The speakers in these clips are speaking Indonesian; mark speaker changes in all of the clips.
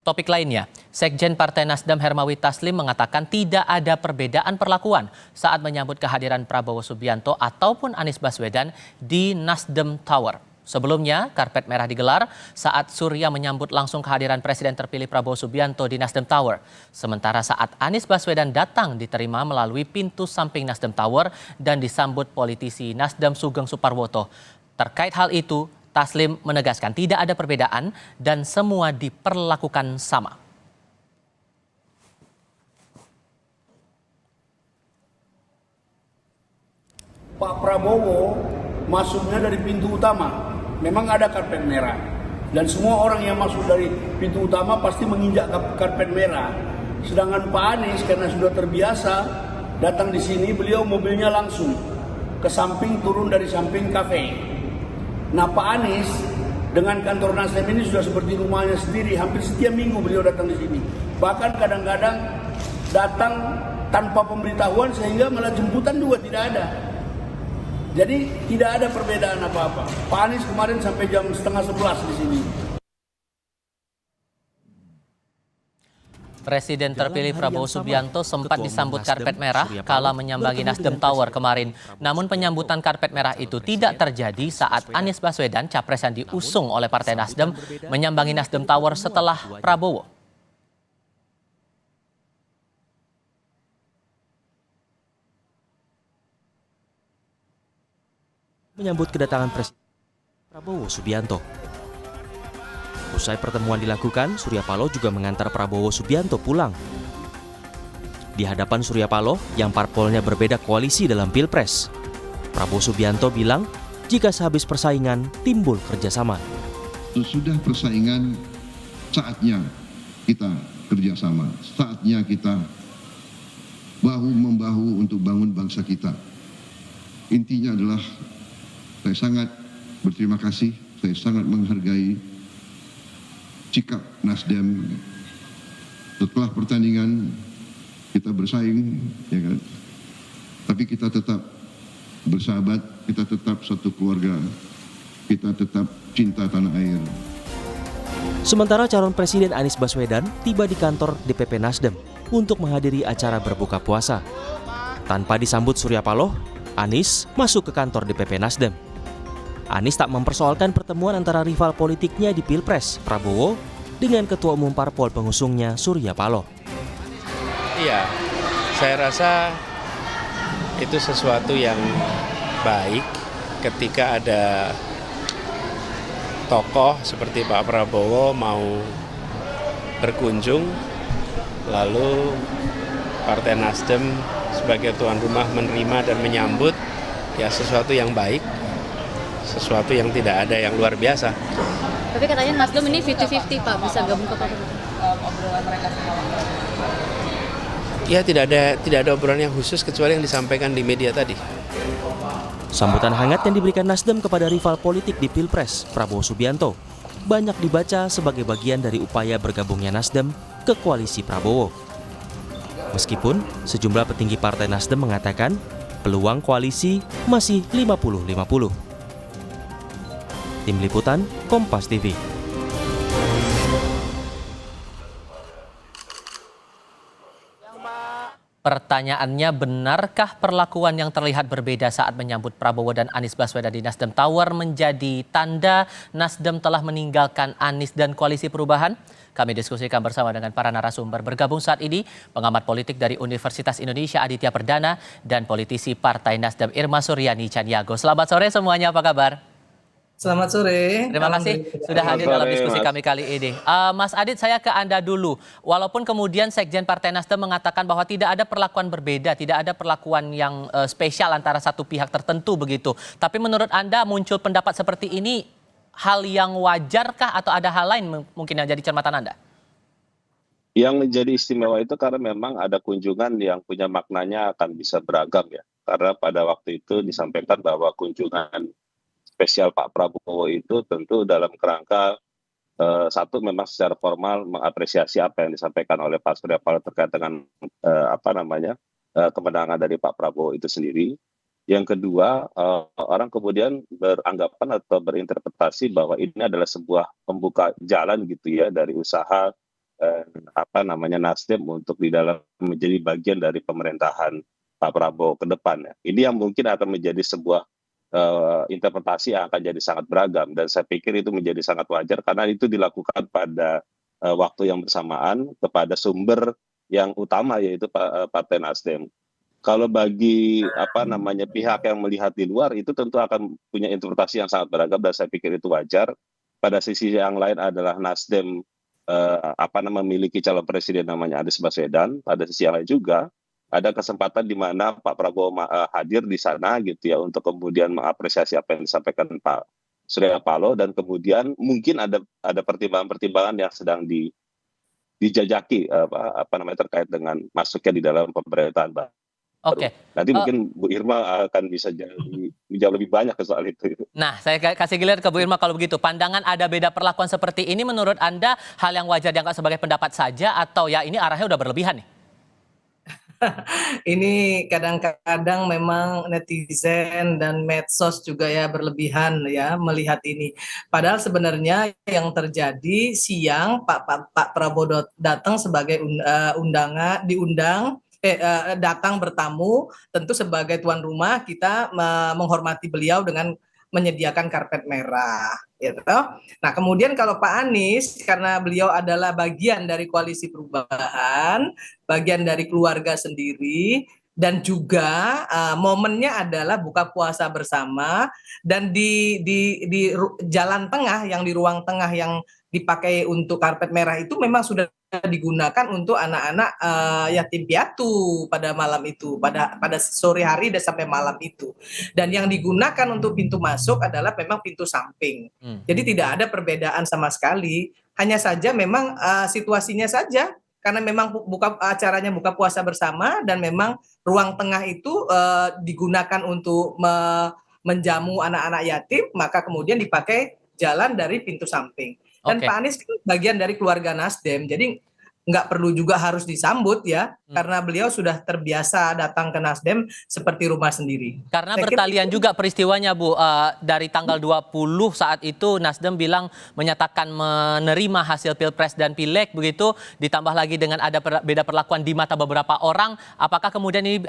Speaker 1: Topik lainnya, Sekjen Partai Nasdem Hermawi Taslim mengatakan tidak ada perbedaan perlakuan saat menyambut kehadiran Prabowo Subianto ataupun Anies Baswedan di Nasdem Tower. Sebelumnya, karpet merah digelar saat Surya menyambut langsung kehadiran Presiden terpilih Prabowo Subianto di Nasdem Tower. Sementara saat Anies Baswedan datang diterima melalui pintu samping Nasdem Tower dan disambut politisi Nasdem Sugeng Suparwoto. Terkait hal itu, Taslim menegaskan tidak ada perbedaan dan semua diperlakukan sama.
Speaker 2: Pak Prabowo masuknya dari pintu utama, memang ada karpet merah. Dan semua orang yang masuk dari pintu utama pasti menginjak karpet merah. Sedangkan Pak Anies karena sudah terbiasa datang di sini, beliau mobilnya langsung ke samping, turun dari samping kafe. Nah, Pak Anies dengan kantor Nasdem ini sudah seperti rumahnya sendiri. Hampir setiap minggu beliau datang di sini. Bahkan kadang-kadang datang tanpa pemberitahuan sehingga malah jemputan juga tidak ada. Jadi tidak ada perbedaan apa-apa. Pak Anies kemarin sampai jam 10:30 di sini.
Speaker 1: Presiden terpilih Prabowo Subianto sempat disambut karpet merah kala menyambangi Nasdem Tower kemarin. Namun penyambutan karpet merah itu tidak terjadi saat Anies Baswedan, capres yang diusung oleh Partai Nasdem, menyambangi Nasdem Tower setelah Prabowo.
Speaker 3: Menyambut kedatangan Presiden Prabowo Subianto. Usai pertemuan dilakukan, Surya Paloh juga mengantar Prabowo Subianto pulang. Di hadapan Surya Paloh yang parpolnya berbeda koalisi dalam Pilpres, Prabowo Subianto bilang jika sehabis persaingan timbul kerjasama.
Speaker 4: Sudah persaingan, saatnya kita kerjasama, saatnya kita bahu-membahu untuk bangun bangsa kita. Intinya adalah saya sangat berterima kasih, saya sangat menghargai sikap Nasdem. Setelah pertandingan kita bersaing, ya kan? Tapi kita tetap bersahabat, kita tetap satu keluarga, kita tetap cinta tanah air.
Speaker 3: Sementara calon Presiden Anies Baswedan tiba di kantor DPP Nasdem untuk menghadiri acara berbuka puasa. Tanpa disambut Surya Paloh, Anies masuk ke kantor DPP Nasdem. Anies tak mempersoalkan pertemuan antara rival politiknya di Pilpres, Prabowo, dengan Ketua Umum Parpol pengusungnya Surya Paloh.
Speaker 5: Iya, saya rasa itu sesuatu yang baik ketika ada tokoh seperti Pak Prabowo mau berkunjung, lalu Partai Nasdem sebagai tuan rumah menerima dan menyambut, ya sesuatu yang baik. Sesuatu yang tidak ada yang luar biasa.
Speaker 6: Tapi katanya Nasdem ini 50-50 Pak, bisa gabung ke Partai.
Speaker 5: Ya tidak ada obrolan yang khusus kecuali yang disampaikan di media tadi.
Speaker 3: Sambutan hangat yang diberikan Nasdem kepada rival politik di Pilpres, Prabowo Subianto, banyak dibaca sebagai bagian dari upaya bergabungnya Nasdem ke koalisi Prabowo. Meskipun sejumlah petinggi Partai Nasdem mengatakan peluang koalisi masih 50-50. Tim Liputan, Kompas TV.
Speaker 1: Pertanyaannya, benarkah perlakuan yang terlihat berbeda saat menyambut Prabowo dan Anies Baswedan di Nasdem Tower menjadi tanda Nasdem telah meninggalkan Anies dan Koalisi Perubahan? Kami diskusikan bersama dengan para narasumber. Bergabung saat ini pengamat politik dari Universitas Indonesia Aditya Perdana dan politisi Partai Nasdem Irma Suryani Chaniago. Selamat sore semuanya, apa kabar?
Speaker 7: Selamat sore.
Speaker 1: Terima kasih sudah hadir dalam diskusi kami kali ini. Mas Adit, saya ke Anda dulu. Walaupun kemudian Sekjen Partai Nasdem mengatakan bahwa tidak ada perlakuan berbeda, tidak ada perlakuan yang spesial antara satu pihak tertentu begitu. Tapi menurut Anda muncul pendapat seperti ini hal yang wajarkah atau ada hal lain mungkin yang jadi cermatan Anda?
Speaker 8: Yang menjadi istimewa itu karena memang ada kunjungan yang punya maknanya akan bisa beragam ya. Karena pada waktu itu disampaikan bahwa kunjungan spesial Pak Prabowo itu tentu dalam kerangka satu memang secara formal mengapresiasi apa yang disampaikan oleh Pak Surya Paloh terkait dengan kemenangan dari Pak Prabowo itu sendiri. Yang kedua, orang kemudian beranggapan atau berinterpretasi bahwa ini adalah sebuah pembuka jalan gitu ya dari usaha Nasdem untuk di dalam menjadi bagian dari pemerintahan Pak Prabowo ke depan ya. Ini yang mungkin akan menjadi sebuah interpretasi yang akan jadi sangat beragam, dan saya pikir itu menjadi sangat wajar karena itu dilakukan pada waktu yang bersamaan kepada sumber yang utama, yaitu Partai Nasdem. Kalau bagi pihak yang melihat di luar, itu tentu akan punya interpretasi yang sangat beragam, dan saya pikir itu wajar. Pada sisi yang lain adalah Nasdem memiliki calon presiden namanya Anies Baswedan. Pada sisi yang lain juga ada kesempatan di mana Pak Prabowo hadir di sana gitu ya, untuk kemudian mengapresiasi apa yang disampaikan Pak Surya Paloh, dan kemudian mungkin ada pertimbangan-pertimbangan yang sedang dijajaki terkait dengan masuknya di dalam pemerintahan baru.
Speaker 1: Oke.
Speaker 8: Nanti mungkin Bu Irma akan bisa jauh lebih banyak soal itu.
Speaker 1: Nah, saya kasih giliran ke Bu Irma kalau begitu. Pandangan ada beda perlakuan seperti ini menurut Anda hal yang wajar dianggap sebagai pendapat saja atau ya ini arahnya udah berlebihan nih?
Speaker 7: Ini kadang-kadang memang netizen dan medsos juga ya berlebihan ya melihat ini. Padahal sebenarnya yang terjadi siang Pak Prabowo datang sebagai datang bertamu, tentu sebagai tuan rumah kita menghormati beliau dengan menyediakan karpet merah, gitu. Nah, kemudian kalau Pak Anies, karena beliau adalah bagian dari koalisi perubahan, bagian dari keluarga sendiri, dan juga momennya adalah buka puasa bersama, dan di jalan tengah, yang di ruang tengah yang dipakai untuk karpet merah itu memang sudah digunakan untuk anak-anak yatim piatu pada malam itu, pada sore hari dan sampai malam itu. Dan yang digunakan untuk pintu masuk adalah memang pintu samping. Jadi tidak ada perbedaan sama sekali. Hanya saja memang situasinya saja, karena memang acaranya buka puasa bersama dan memang ruang tengah itu digunakan untuk menjamu anak-anak yatim, maka kemudian dipakai jalan dari pintu samping. Dan Pak Anies kan bagian dari keluarga Nasdem, jadi nggak perlu juga harus disambut ya, karena beliau sudah terbiasa datang ke Nasdem seperti rumah sendiri.
Speaker 1: Karena bertalian juga peristiwanya Bu, dari tanggal 20 saat itu Nasdem bilang menyatakan menerima hasil Pilpres dan Pileg begitu, ditambah lagi dengan ada beda perlakuan di mata beberapa orang, apakah kemudian ini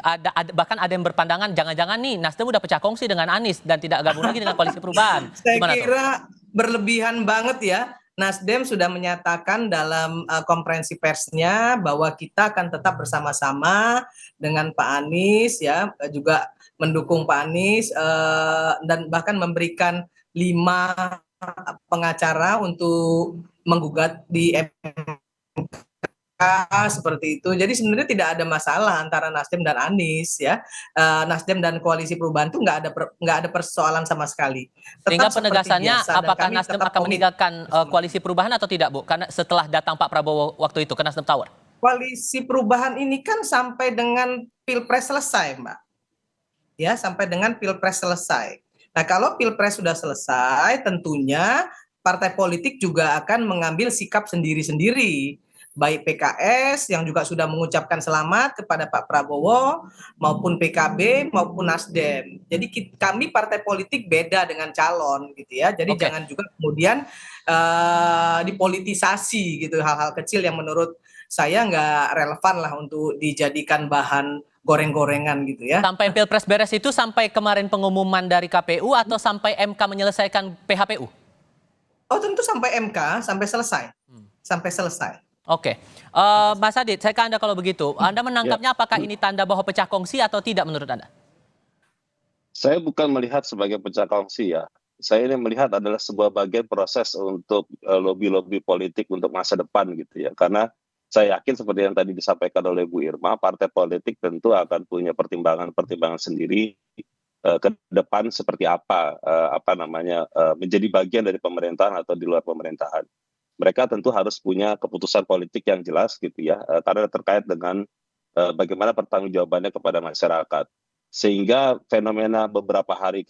Speaker 1: bahkan ada yang berpandangan jangan-jangan nih Nasdem udah pecah kongsi dengan Anies dan tidak gabung lagi dengan koalisi perubahan?
Speaker 7: Saya kira berlebihan banget ya. Nasdem sudah menyatakan dalam konferensi persnya bahwa kita akan tetap bersama-sama dengan Pak Anies ya, juga mendukung Pak Anies dan bahkan memberikan 5 pengacara untuk menggugat di seperti itu. Jadi sebenarnya tidak ada masalah antara Nasdem dan Anies ya. Nasdem dan koalisi perubahan itu nggak ada persoalan sama sekali.
Speaker 1: Sehingga penegasannya apakah Nasdem akan meninggalkan koalisi perubahan atau tidak Bu? Karena setelah datang Pak Prabowo waktu itu ke Nasdem Tower.
Speaker 7: Koalisi perubahan ini kan sampai dengan Pilpres selesai, Mbak. Ya, sampai dengan Pilpres selesai. Nah, kalau Pilpres sudah selesai, tentunya partai politik juga akan mengambil sikap sendiri-sendiri. Baik PKS yang juga sudah mengucapkan selamat kepada Pak Prabowo, maupun PKB maupun Nasdem. Jadi kami partai politik beda dengan calon gitu ya. Jadi jangan juga kemudian dipolitisasi gitu, hal-hal kecil yang menurut saya nggak relevan lah untuk dijadikan bahan goreng-gorengan gitu ya.
Speaker 1: Sampai Pilpres beres itu sampai kemarin pengumuman dari KPU atau sampai MK menyelesaikan PHPU?
Speaker 7: Oh, tentu sampai MK, sampai selesai. Sampai selesai.
Speaker 1: Oke, Mas Adit, saya ke Anda kalau begitu. Anda menangkapnya apakah ini tanda bahwa pecah kongsi atau tidak menurut Anda?
Speaker 8: Saya bukan melihat sebagai pecah kongsi ya. Saya ini melihat adalah sebuah bagian proses untuk lobby-lobby politik untuk masa depan gitu ya. Karena saya yakin seperti yang tadi disampaikan oleh Bu Irma, partai politik tentu akan punya pertimbangan-pertimbangan sendiri ke depan seperti menjadi bagian dari pemerintahan atau di luar pemerintahan. Mereka tentu harus punya keputusan politik yang jelas gitu ya, karena terkait dengan bagaimana pertanggungjawabannya kepada masyarakat. Sehingga fenomena beberapa hari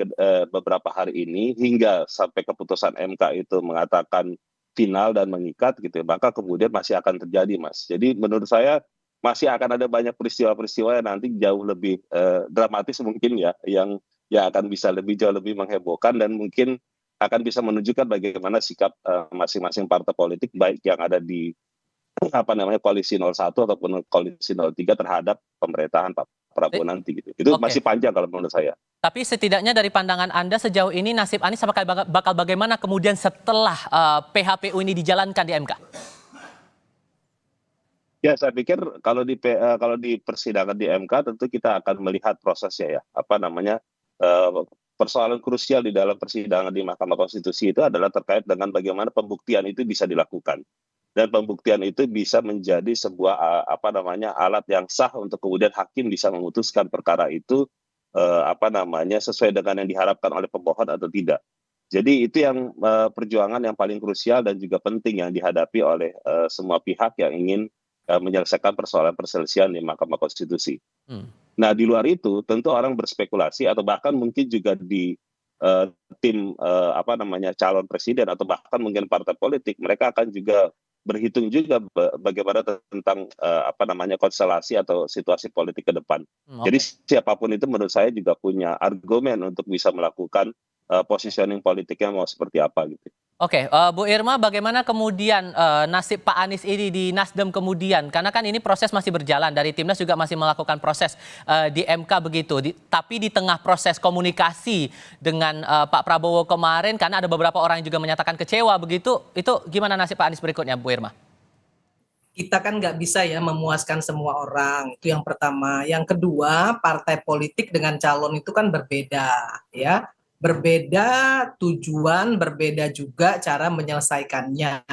Speaker 8: ini hingga sampai keputusan MK itu mengatakan final dan mengikat gitu ya, maka kemudian masih akan terjadi Mas. Jadi menurut saya masih akan ada banyak peristiwa-peristiwa yang nanti jauh lebih dramatis mungkin ya, yang akan bisa jauh lebih menghebohkan dan mungkin akan bisa menunjukkan bagaimana sikap masing-masing partai politik baik yang ada di koalisi 01 ataupun koalisi 03 terhadap pemerintahan Pak Prabowo nanti gitu. Itu
Speaker 1: Oke.
Speaker 8: masih panjang kalau menurut saya.
Speaker 1: Tapi setidaknya dari pandangan Anda sejauh ini nasib Anies bakal bagaimana kemudian setelah PHPU ini dijalankan di MK?
Speaker 8: Ya, saya pikir kalau di persidangan di MK tentu kita akan melihat prosesnya ya. Persoalan krusial di dalam persidangan di Mahkamah Konstitusi itu adalah terkait dengan bagaimana pembuktian itu bisa dilakukan. Dan pembuktian itu bisa menjadi sebuah alat yang sah untuk kemudian hakim bisa memutuskan perkara itu sesuai dengan yang diharapkan oleh pemohon atau tidak. Jadi itu yang perjuangan yang paling krusial dan juga penting yang dihadapi oleh semua pihak yang ingin menyelesaikan persoalan perselisihan di Mahkamah Konstitusi. Nah, di luar itu tentu orang berspekulasi atau bahkan mungkin juga di tim calon presiden atau bahkan mungkin partai politik, mereka akan juga berhitung juga bagaimana tentang konstelasi atau situasi politik ke depan. Jadi siapapun itu menurut saya juga punya argumen untuk bisa melakukan positioning politiknya mau seperti apa gitu.
Speaker 1: Oke, Bu Irma, bagaimana kemudian nasib Pak Anies ini di Nasdem kemudian? Karena kan ini proses masih berjalan, dari Timnas juga masih melakukan proses di MK begitu. Tapi di tengah proses komunikasi dengan Pak Prabowo kemarin, karena ada beberapa orang yang juga menyatakan kecewa begitu, itu gimana nasib Pak Anies berikutnya, Bu Irma?
Speaker 7: Kita kan nggak bisa ya memuaskan semua orang, itu yang pertama. Yang kedua, partai politik dengan calon itu kan berbeda, ya. Berbeda tujuan, berbeda juga cara menyelesaikannya.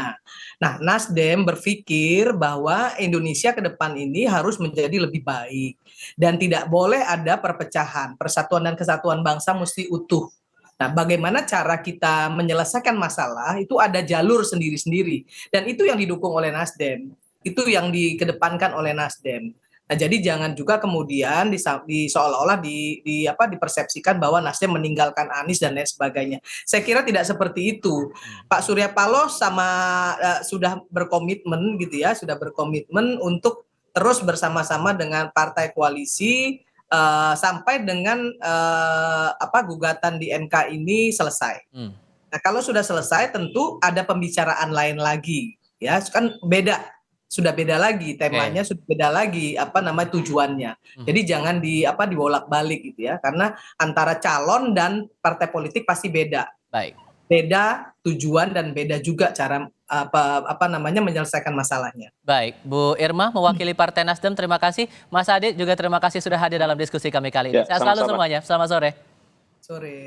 Speaker 7: Nah, Nasdem berpikir bahwa Indonesia ke depan ini harus menjadi lebih baik dan tidak boleh ada perpecahan. Persatuan dan kesatuan bangsa mesti utuh. Nah, bagaimana cara kita menyelesaikan masalah itu ada jalur sendiri-sendiri dan itu yang didukung oleh Nasdem. Itu yang dikedepankan oleh Nasdem. Nah, jadi jangan juga kemudian seolah-olah dipersepsikan bahwa Nasdem meninggalkan Anies dan lain sebagainya. Saya kira tidak seperti itu. Pak Surya Paloh sudah berkomitmen gitu ya, sudah berkomitmen untuk terus bersama-sama dengan partai koalisi sampai dengan gugatan di MK ini selesai. Nah, kalau sudah selesai tentu ada pembicaraan lain lagi, ya kan sudah beda lagi temanya, sudah beda lagi tujuannya. Jadi jangan dibolak-balik gitu ya, karena antara calon dan partai politik pasti beda.
Speaker 1: Baik.
Speaker 7: Beda tujuan dan beda juga cara menyelesaikan masalahnya.
Speaker 1: Baik, Bu Irma mewakili Partai Nasdem, terima kasih. Mas Adit juga terima kasih sudah hadir dalam diskusi kami kali ini.
Speaker 8: Ya,
Speaker 1: Sehat selalu
Speaker 8: sama-sama.
Speaker 1: semuanya. Selamat sore.
Speaker 7: Sore.